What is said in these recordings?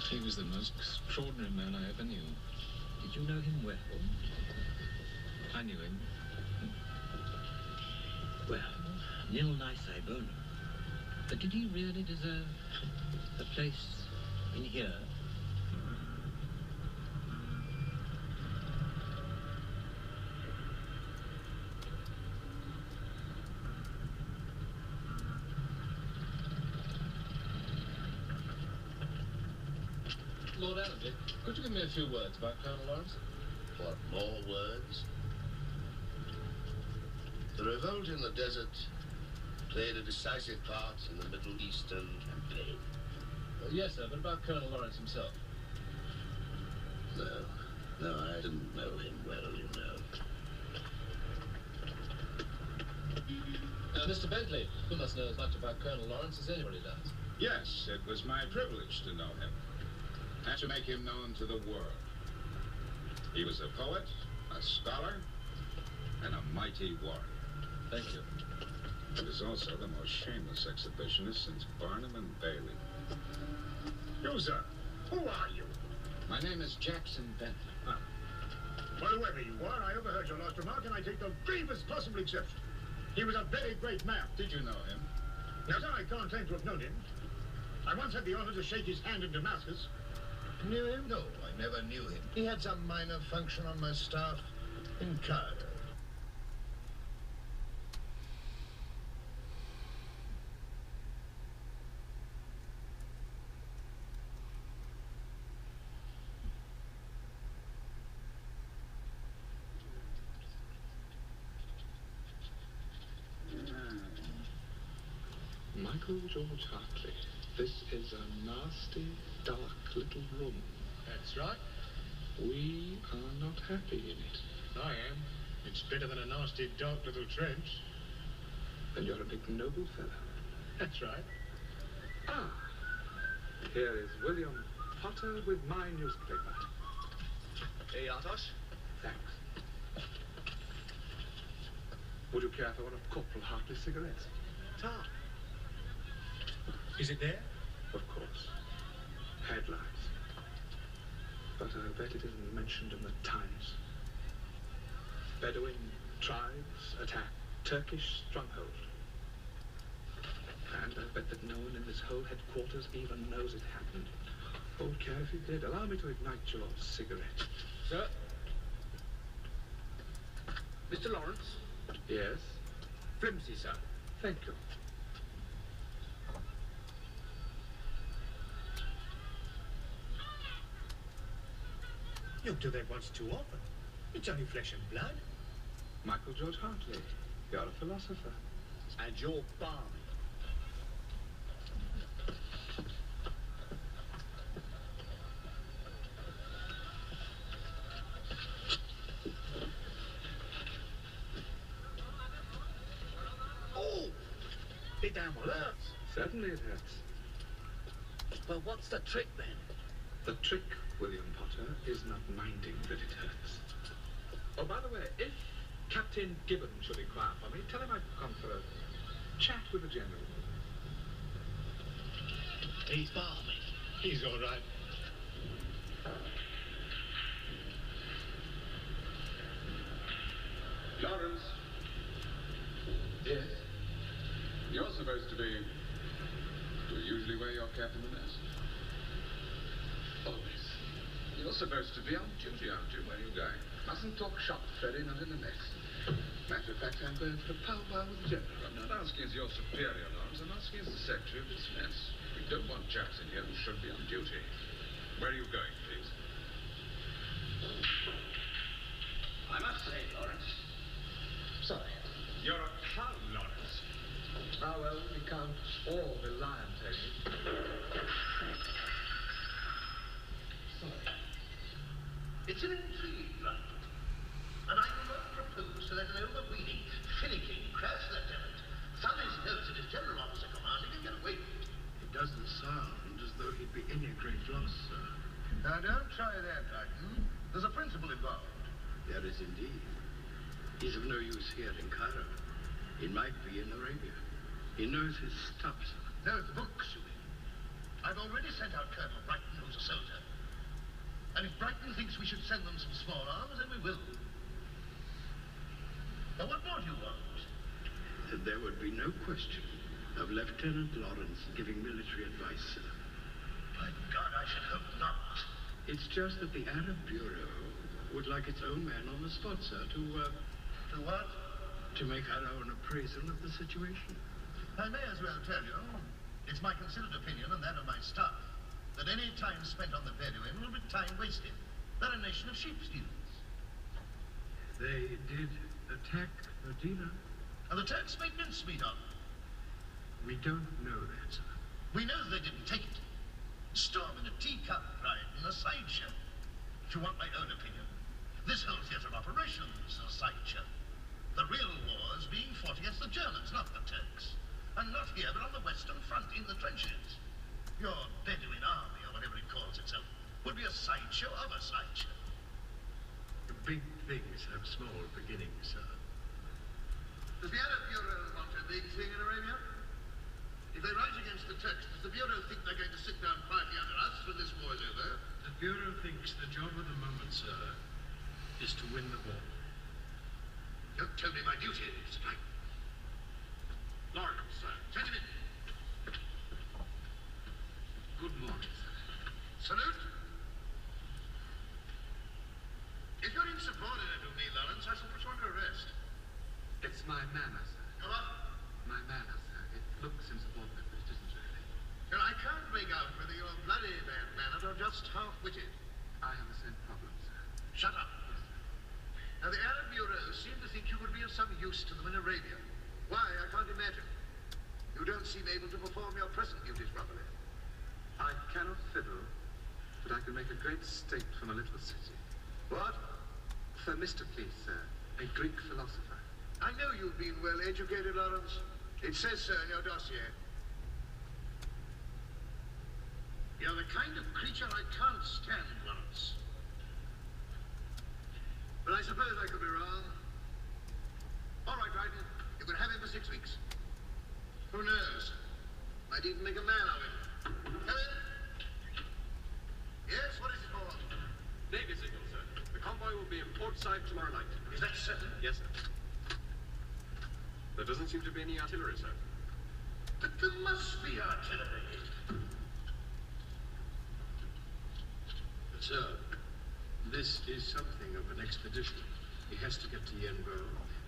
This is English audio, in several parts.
He was the most extraordinary man I ever knew. Did you know him well? I knew him. Well, nil nisi bonum. But did he really deserve a place in here? Lord Allenby, could you give me a few words about Colonel Lawrence? What, more words? The revolt in the desert played a decisive part in the Middle Eastern campaign. Yes, sir, but about Colonel Lawrence himself. No, I didn't know him well, you know. Mr. Bentley, you must know as much about Colonel Lawrence as anybody does. Yes, it was my privilege to know him, and to make him known to the world. He was a poet, a scholar, and a mighty warrior. Thank you. He was also the most shameless exhibitionist since Barnum and Bailey. You, sir, who are you? My name is Jackson Bentley. Well, whoever you are, I overheard your last remark, and I take the gravest possible exception. He was a very great man. Did you know him? Now, sir, I can't claim to have known him. I once had the honor to shake his hand in Damascus. Knew him? No, I never knew him. He had some minor function on my staff in Cairo. Michael George Hartley, this is a nasty, dark little room. That's right. We are not happy in it. I am. It's better than a nasty, dark little trench. And you're a big noble fellow. That's right. Ah, here is William Potter with my newspaper. Hey, Artos. Thanks. Would you care for one of Corporal Hartley's cigarettes? Ta. Is it there? Of course. Headlines. But I bet it isn't mentioned in the Times. Bedouin tribes attack Turkish stronghold. And I bet that no one in this whole headquarters even knows it happened. I would care if he did. Allow me to ignite your cigarette. Sir? Mr. Lawrence? Yes? Flimsy, sir. Thank you. You do that once too often. It's only flesh and blood. Michael George Hartley, you're a philosopher. And you're balmy. Oh! It damn well hurts. Certainly it hurts. Well, what's the trick then? The trick, William Potter, is not minding that it hurts. Oh, by the way, if Captain Gibbon should inquire for me, tell him I've come for a chat with the General. He's balmy. He's all right. Lawrence. Yes? You're supposed to be... Do you usually wear your cap in the mess? Always. You're supposed to be on duty, aren't you? Where are you going? Mustn't talk shop, Freddy, not in the mess. Matter of fact, I'm going for a powwow with the General. I'm not asking as your superior, Lawrence. I'm asking as the secretary of this mess. We don't want chaps in here who should be on duty. Where are you going, please? I must say, Lawrence. Sorry. You're a clown, Lawrence. Ah, well, we can't all rely on Tony. Sorry. It's an intrigue, London. And I will not propose to let an overweening, finicking, crass lieutenant thumb his nose at his general officer commanding and get away with it. It doesn't sound as though he'd be any great loss, sir. Now, don't try that, Titan. There's a principle involved. There is indeed. He's of no use here in Cairo. He might be in Arabia. He knows his stuff, sir. Knows the books, you mean? I've already sent out Colonel Brighton, who's a soldier. And if Brighton thinks we should send them some small arms, then we will. But what more do you want? There would be no question of Lieutenant Lawrence giving military advice, sir. My God, I should hope not. It's just that the Arab Bureau would like its own man on the spot, sir, To what? to make our own appraisal of the situation. I may as well tell you, it's my considered opinion and that of my staff, that any time spent on the Bedouin will be time wasted. They're a nation of sheep stealers. They did attack Medina. And the Turks made mincemeat of it. We don't know that, sir. We know they didn't take it. Storm in a teacup, right, and a sideshow. If you want my own opinion, this whole theatre of operations is a sideshow. The real war is being fought against the Germans, not the Turks. And not here, but on the Western Front, in the trenches. Your Bedouin army, or whatever it calls itself, would be a sideshow of a sideshow. Big things have small beginnings, sir. Does the Arab Bureau want a big thing in Arabia? If they rise against the Turks, does the Bureau think they're going to sit down quietly under us when this war is over? The Bureau thinks the job of the moment, sir, is to win the war. Don't tell me my duty is tonight. Lawrence, sir. Send him in. Good morning, sir. Salute. If you're insubordinate to me, Lawrence, I shall put you under arrest. It's my manner, sir. Come on. My manner, sir. It looks insubordinate, but it isn't really. Well, I can't make out whether you're bloody bad-mannered or just half-witted. I have the same problem, sir. Shut up. Now, the Arab Bureau seem to think you would be of some use to them in Arabia. Why, I can't imagine. You don't seem able to perform your present duties properly. I cannot fiddle, but I can make a great state from a little city. What? Themistocles, sir, a Greek philosopher. I know you've been well educated, Lawrence. It says so in your dossier. You're the kind of creature I can't stand, Lawrence. But I suppose I could be wrong. All right, Dryden. You can have him for 6 weeks. Who knows? Might even make a man of him. Come in. Yes, what is it for? Navy signal, sir. The convoy will be in port side tomorrow night. Is that certain? Yes, sir. There doesn't seem to be any artillery, sir. But there must be artillery. But, sir, this is something of an expedition. He has to get to Yenbo,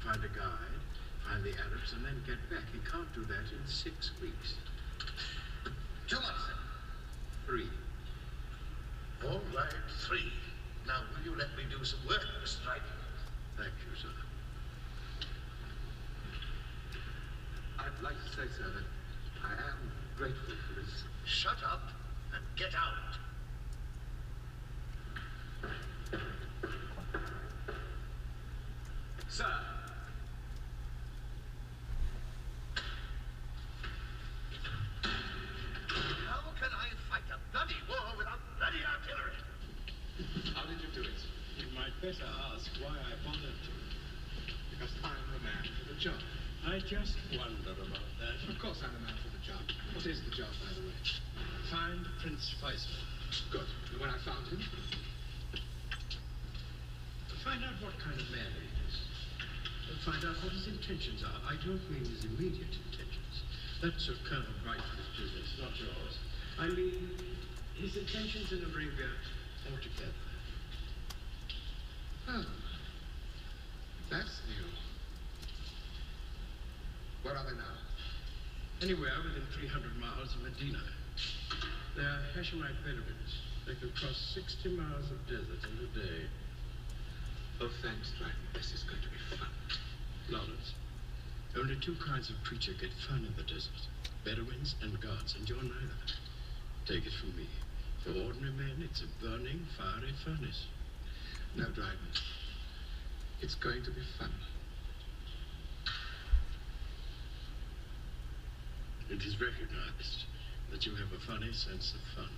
find a guide, find the Arabs, and then get back. He can't do that in 6 weeks. 2 months, then. 3. All right, 3. Now, will you let me do some work, Mr. Dryden? Thank you, sir. I'd like to say, sir, that I am grateful for this. Shut up and get out. Sir! How can I fight a bloody war without bloody artillery? How did you do it? You might better ask why I bothered to. Because I'm the man for the job. I just wonder about that. Of course I'm the man for the job. What is the job, by the way? Find Prince Faisal. Good. And when I found him, Find out what kind of man he is. Find out what his intentions are. I don't mean his immediate intentions. That's of Colonel Brightman's business, not yours. I mean his intentions in Arabia altogether. oh, that's new. Where are they now? Anywhere within 300 miles of Medina. They're Hashemite Bedouins. They could cross 60 miles of desert in a day. Oh, thanks, Dryden. This is going to be fun. Lawrence, only 2 kinds of creature get fun in the desert. Bedouins and gods, and you're neither. Take it from me. For ordinary men, it's a burning, fiery furnace. No, Dryden. It's going to be fun. It is recognized that you have a funny sense of fun.